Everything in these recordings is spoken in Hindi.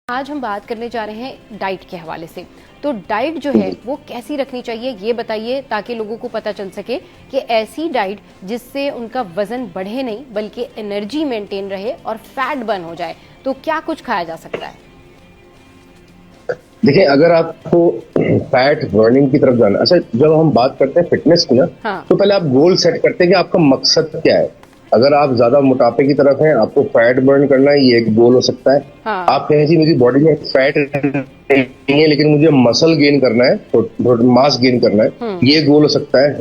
आज हम बात करने जा रहे हैं डाइट के हवाले से। तो डाइट जो है वो कैसी रखनी चाहिए ये बताइए, ताकि लोगों को पता चल सके कि ऐसी डाइट जिससे उनका वजन बढ़े नहीं बल्कि एनर्जी मेंटेन रहे और फैट बर्न हो जाए। तो क्या कुछ खाया जा सकता है? देखिए, अगर आपको फैट बर्निंग की तरफ जाना, अच्छा जब हम बात करते हैं फिटनेस की ना, हाँ। तो पहले आप गोल सेट करते हैं कि आपका मकसद क्या है। अगर आप ज्यादा मोटापे की तरफ हैं, आपको फैट बर्न करना है, ये एक गोल हो सकता है। हाँ। आप कहें जी मेरी बॉडी में फैट नहीं है लेकिन मुझे मसल गेन करना है, तो मास गेन करना है, ये गोल हो सकता है।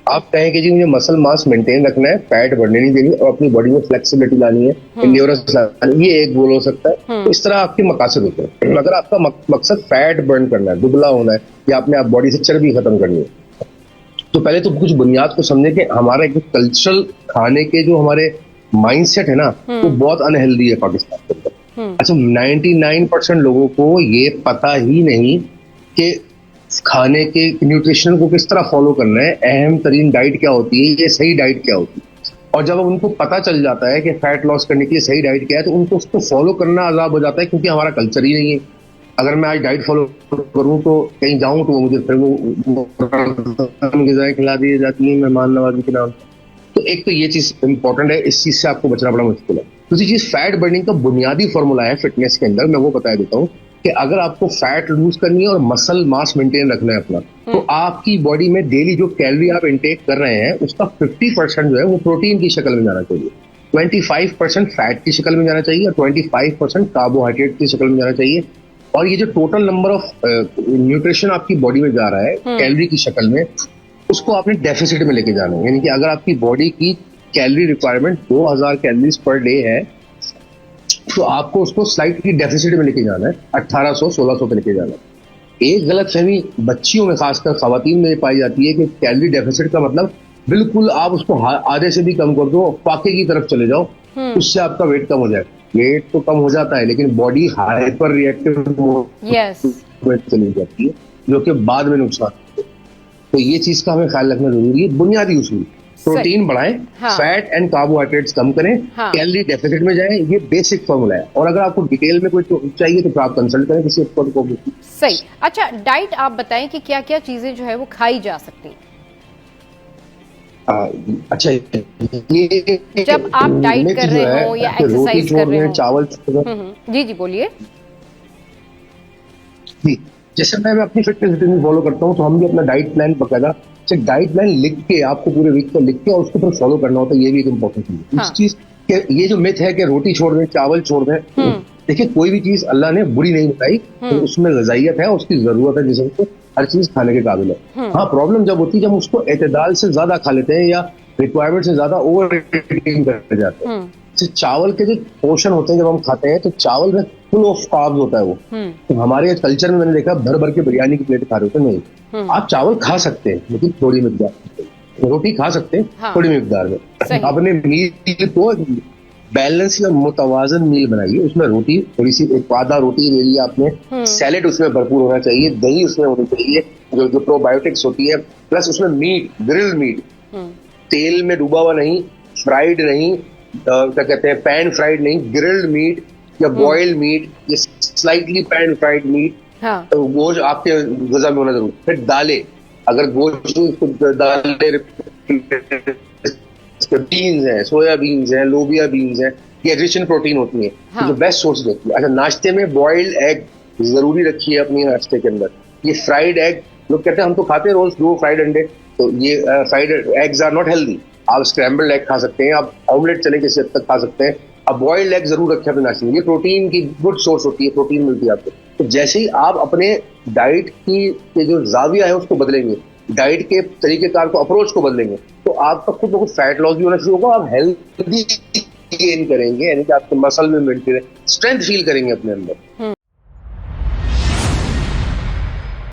आप कहें कि जी मुझे मसल मास मेंटेन रखना है, फैट बढ़ने नहीं देनी और अपनी बॉडी में फ्लेक्सिबिलिटी लानी है, एंड्योरेंस लानी है, ये एक गोल हो सकता है। तो इस तरह आपके मकासद होते हैं। अगर आपका मकसद फैट बर्न करना है, दुबला होना है या अपने आप बॉडी से चर्बी खत्म करनी है, तो पहले तो कुछ बुनियाद को समझे कि हमारा एक कल्चरल खाने के जो हमारे माइंडसेट है ना, वो बहुत अनहेल्दी है पाकिस्तान के अंदर। अच्छा, 99% लोगों को ये पता ही नहीं कि खाने के न्यूट्रिशन को किस तरह फॉलो करना है, अहम तरीन डाइट क्या होती है, ये सही डाइट क्या होती है। और जब उनको पता चल जाता है कि फैट लॉस करने की सही डाइट क्या है, तो उनको उसको फॉलो करना आजाद हो जाता है, क्योंकि हमारा कल्चर ही नहीं है। अगर मैं आज डाइट फॉलो करूं तो कहीं जाऊं तो मुझे फिर वो ग़िज़ाएं खिला दी जाती हैं मेहमान नवाजी के नाम। तो एक तो ये चीज इंपॉर्टेंट है, इस चीज से आपको बचना बड़ा मुश्किल है। दूसरी चीज, फैट बर्निंग का बुनियादी फॉर्मूला है फिटनेस के अंदर, मैं वो बता देता हूँ कि अगर आपको फैट लूज करनी है और मसल मास मेंटेन रखना है अपना, तो आपकी बॉडी में डेली जो कैलोरी आप इंटेक कर रहे हैं उसका 50% जो है वो प्रोटीन की शक्ल में जाना चाहिए, 25% फैट की शक्ल में जाना चाहिए और 25% कार्बोहाइड्रेट की शक्ल में जाना चाहिए। और ये जो टोटल नंबर ऑफ न्यूट्रिशन आपकी बॉडी में जा रहा है कैलोरी की शक्ल में, उसको आपने डेफिसिट में लेके जाना है। यानी कि अगर आपकी बॉडी की calorie requirement 2000 calories per day है, तो आपको उसको स्लाइटली डेफिसिट में लेके जाना है, 1800-1600 पे लेके जाना है। एक गलत फहमी बच्चियों में, खासकर खवातीन में पाई जाती है कि कैलोरी डेफिसिट का मतलब बिल्कुल आप उसको आधे से भी कम कर दो, फाके की तरफ चले जाओ, उससे आपका वेट कम हो जाए। वेट तो कम हो जाता है लेकिन बॉडी हाइपर रिएक्टिव चली जाती है, जो कि बाद में नुकसान। तो ये चीज का हमें ख्याल रखना जरूरी है। बुनियादी उसूल, प्रोटीन बढ़ाएं, फैट एंड कार्बोहाइड्रेट्स कम करें, कैलोरी डेफिसिट में जाएं, ये बेसिक फॉर्मूला है। और अगर आपको डिटेल में कोई चाहिए तो आप कंसल्ट करें किसी एक्सपर्ट को। सही। अच्छा, डाइट आप बताएं कि क्या क्या चीजें जो है वो खाई जा सकती हैं? अच्छा, ये जब आप डाइट कर रहे हो या एक्सरसाइज कर रहे हो, चावल जी जी बोलिए। जैसे मैं अपनी फिटनेस रूटीन फॉलो करता हूँ, तो हम भी अपना डाइट प्लान बकायदा डाइट प्लान लिख के आपको पूरे वीक को लिख के और उसको फिर फॉलो करना होता है। ये भी एक इम्पोर्टेंट चीज है। इस चीज के ये जो मिथ है कि रोटी छोड़ दें, चावल छोड़ दें, देखिए कोई भी चीज अल्लाह ने बुरी नहीं बताई, तो उसमें ग़िज़ाइयत है, उसकी जरूरत है, जिसम को हर चीज खाने के काबिल है। हाँ, प्रॉब्लम जब होती है जब उसको एतदाल से ज्यादा खा लेते हैं या रिक्वायरमेंट से ज्यादा ओवर ईटिंग कर जाते हैं। चावल के जो पोर्शन होते हैं जब हम खाते हैं, तो चावल में फुल ऑफ कार्ब्स होता है वो। तो हमारे कल्चर में मैंने देखा भर भर के बिरयानी की प्लेट खा रहे होते हैं। नहीं, आप चावल खा सकते हैं लेकिन थोड़ी मिकदार, रोटी खा सकते हैं थोड़ी मिकदार में। अपने मील को बैलेंस या मुतवाजन मील बनाइए, उसमें रोटी थोड़ी सी, एक आधा रोटी ले लिया आपने, सैलेड उसमें भरपूर होना चाहिए, दही उसमें होनी चाहिए जो प्रोबायोटिक्स होती है, प्लस उसमें मीट, ग्रिल्ड मीट, तेल में डूबा हुआ नहीं, फ्राइड नहीं, क्या कहते हैं पैन फ्राइड नहीं, ग्रिल्ड मीट या बॉइल्ड मीट या स्लाइटली पैन फ्राइड मीट, तो गोश्त आपके ग़िज़ा में होना जरूरी। फिर दालें, अगर गोश्त दालें, बीन्स है, सोया बीन्स है, लोबिया बीन्स है, ये रिच इन प्रोटीन होती है, जो बेस्ट सोर्स होती है। अच्छा, नाश्ते में बॉइल्ड एग जरूरी रखिए अपनी नाश्ते के अंदर। ये फ्राइड एग, लोग कहते हैं हम तो खाते हैं रोज 2 फ्राइड अंडे, तो ये fried eggs are not healthy. आप स्क्रैम्बल्ड एग खा सकते हैं, आप ऑमलेट चने के हद तक खा सकते हैं, आप बॉइल्ड एग जरूर रखें अपने नाश्ते में। ये प्रोटीन की गुड सोर्स होती है, प्रोटीन मिलती है आपको। तो जैसे ही आप अपने डाइट की जो जाविया है उसको बदलेंगे, डाइट के तरीकेकार को, अप्रोच को बदलेंगे, तो आपका खुद ब खुद फैट लॉस भी होना शुरू होगा, आप हेल्दी गेन करेंगे, यानी कि आपके मसल में मेंटेन, स्ट्रेंथ फील करेंगे अपने अंदर।